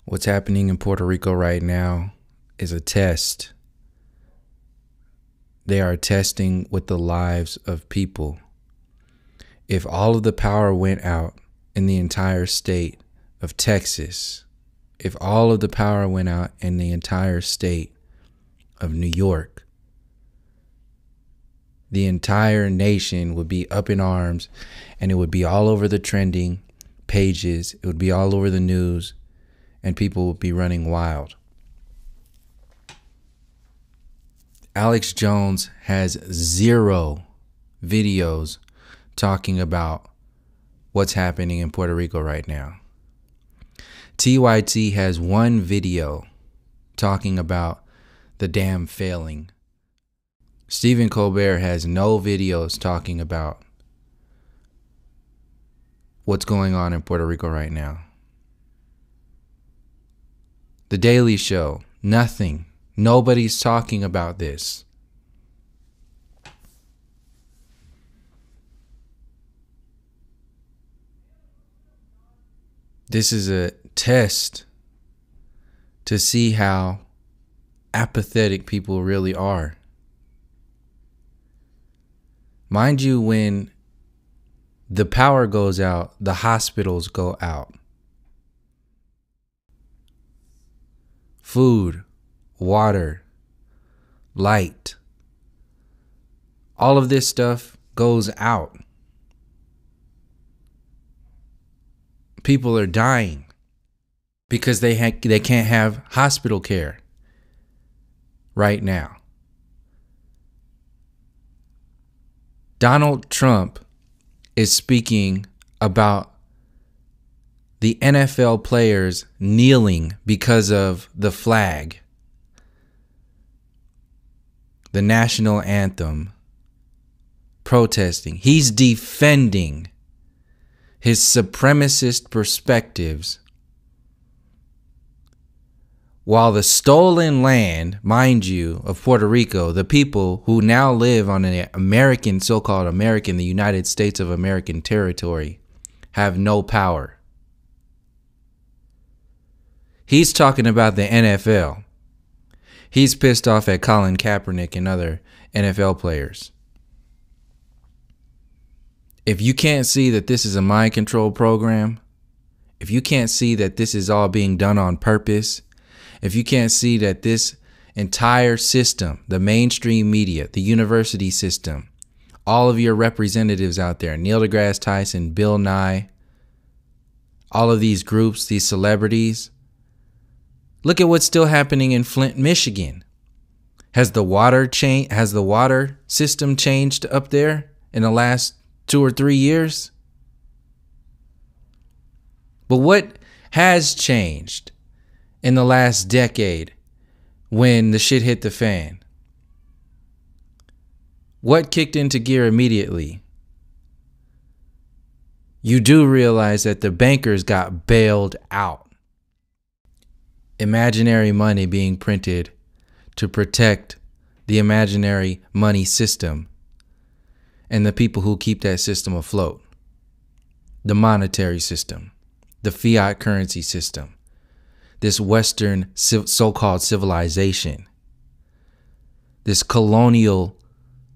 What's happening in Puerto Rico right now is a test. They are testing with the lives of people. If all of the power went out in the entire state of Texas, if all of the power went out in the entire state of New York, the entire nation would be up in arms, and it would be all over the trending pages. It would be all over the news, and people would be running wild. Alex Jones has 0 videos talking about what's happening in Puerto Rico right now. TYT has 1 video talking about the dam failing. Stephen Colbert has no videos talking about what's going on in Puerto Rico right now. The Daily Show, nothing. Nobody's talking about this. This is a test to see how apathetic people really are. Mind you, when the power goes out, the hospitals go out. Food, water, light, all of this stuff goes out. People are dying because they can't have hospital care right now. Donald Trump is speaking about the NFL players kneeling because of the flag, the national anthem, protesting. He's defending his supremacist perspectives, while the stolen land, mind you, of Puerto Rico, the people who now live on an American, so-called American, the United States of American territory, have no power. He's talking about the NFL. He's pissed off at Colin Kaepernick and other NFL players. If you can't see that this is a mind control program, if you can't see that this is all being done on purpose, if you can't see that this entire system, the mainstream media, the university system, all of your representatives out there, Neil deGrasse Tyson, Bill Nye, all of these groups, these celebrities, look at what's still happening in Flint, Michigan. Has the water system changed up there in the last 2 or 3 years? But what has changed in the last decade when the shit hit the fan? What kicked into gear immediately? You do realize that the bankers got bailed out. Imaginary money being printed to protect the imaginary money system and the people who keep that system afloat. The monetary system, the fiat currency system, this Western so-called civilization, this colonial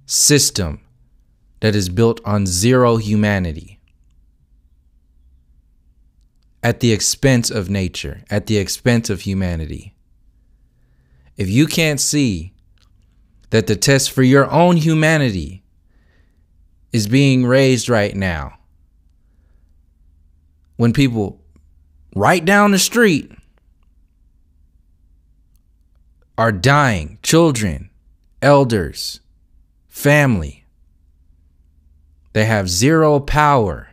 system that is built on zero humanity, at the expense of nature, at the expense of humanity. If you can't see that the test for your own humanity is being raised right now, when people right down the street are dying, children, elders, family, they have 0 power,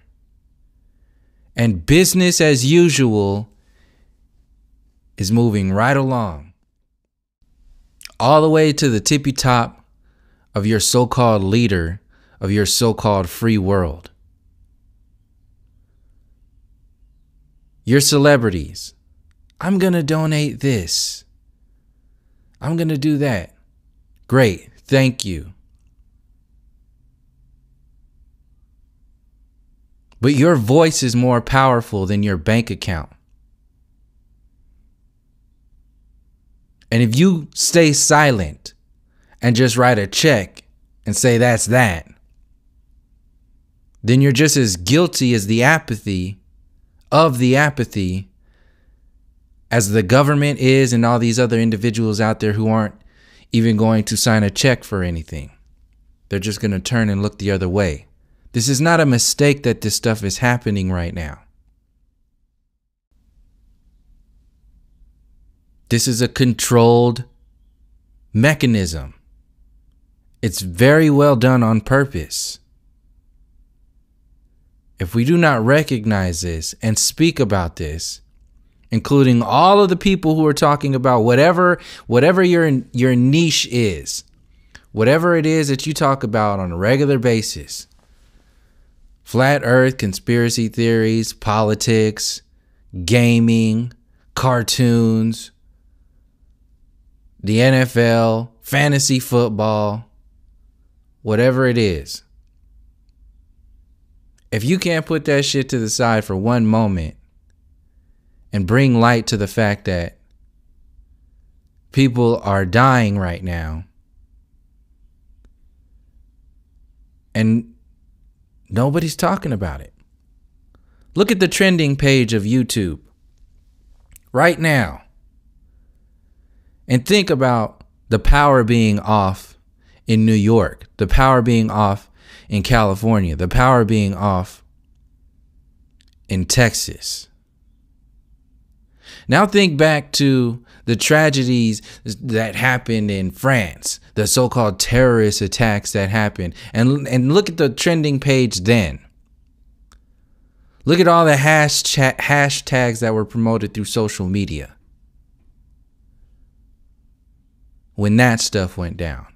and business as usual is moving right along, all the way to the tippy top of your so-called leader of your so-called free world. Your celebrities. I'm going to donate this. I'm going to do that. Great. Thank you. But your voice is more powerful than your bank account. And if you stay silent and just write a check and say that's that, then you're just as guilty as the apathy as the government is and all these other individuals out there who aren't even going to sign a check for anything. They're just going to turn and look the other way. This is not a mistake that this stuff is happening right now. This is a controlled mechanism. It's very well done on purpose. If we do not recognize this and speak about this, including all of the people who are talking about whatever your niche is, whatever it is that you talk about on a regular basis, flat earth, conspiracy theories, politics, gaming, cartoons, the NFL, fantasy football, whatever it is. If you can't put that shit to the side for one moment and bring light to the fact that people are dying right now and nobody's talking about it. Look at the trending page of YouTube right now and think about the power being off in New York, the power being off in California, the power being off in Texas. Now think back to the tragedies that happened in France, the so-called terrorist attacks that happened, and look at the trending page then. Look at all the hashtags that were promoted through social media when that stuff went down.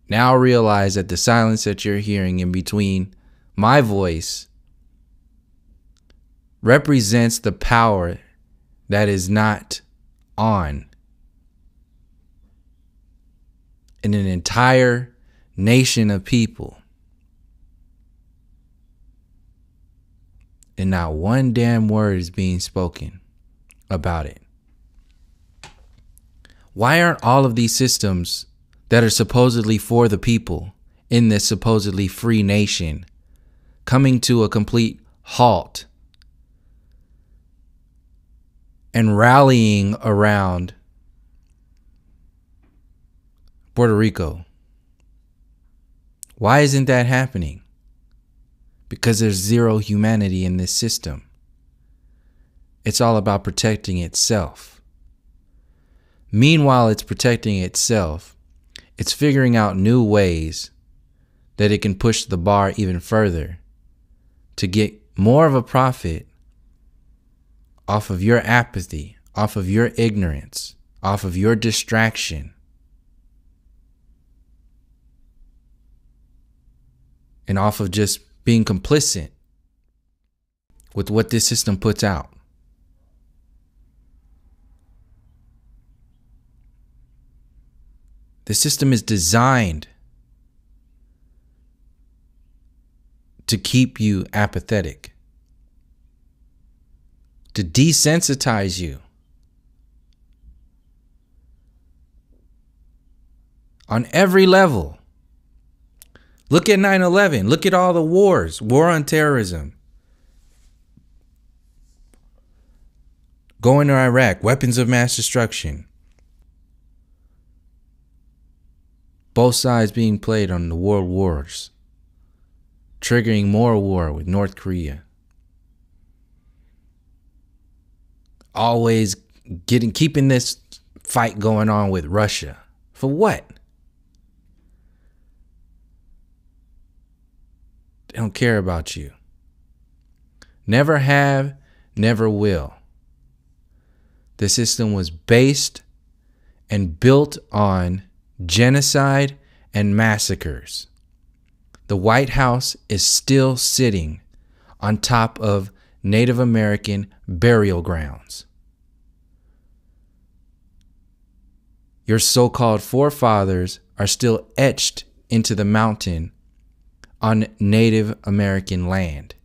Now realize that the silence that you're hearing in between my voice represents the power that is not on in an entire nation of people. And not one damn word is being spoken about it. Why aren't all of these systems that are supposedly for the people in this supposedly free nation coming to a complete halt and rallying around Puerto Rico? Why isn't that happening? Because there's zero humanity in this system. It's all about protecting itself. Meanwhile, it's protecting itself. It's figuring out new ways that it can push the bar even further to get more of a profit off of your apathy, off of your ignorance, off of your distraction, and off of just being complicit with what this system puts out. The system is designed to keep you apathetic, to desensitize you on every level. Look at 9/11. Look at all the wars, war on terrorism, going to Iraq, weapons of mass destruction. Both sides being played on the world wars, triggering more war with North Korea. Always keeping this fight going on with Russia. For what? They don't care about you. Never have, never will. The system was based and built on genocide and massacres. The White House is still sitting on top of Native American burial grounds. Your so-called forefathers are still etched into the mountain on Native American land.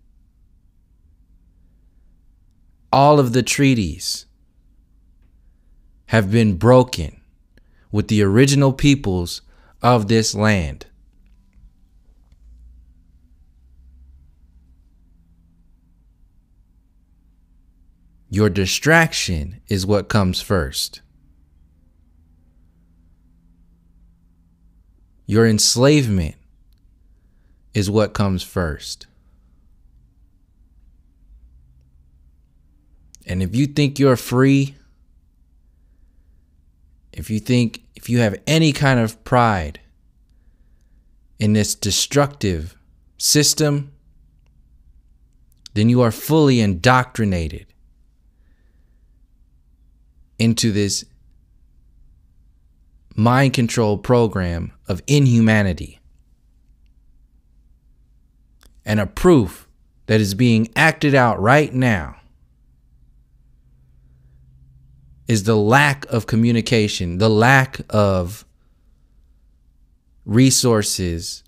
all of the treaties have been broken with the original peoples of this land. Your distraction is what comes first. Your enslavement is what comes first. And if you think you're free, if you have any kind of pride in this destructive system, then you are fully indoctrinated into this mind control program of inhumanity, and a proof that is being acted out right now is the lack of communication, the lack of resources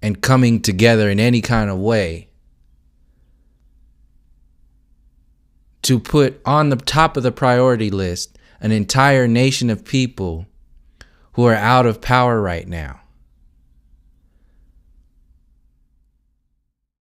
and coming together in any kind of way to put on the top of the priority list an entire nation of people who are out of power right now.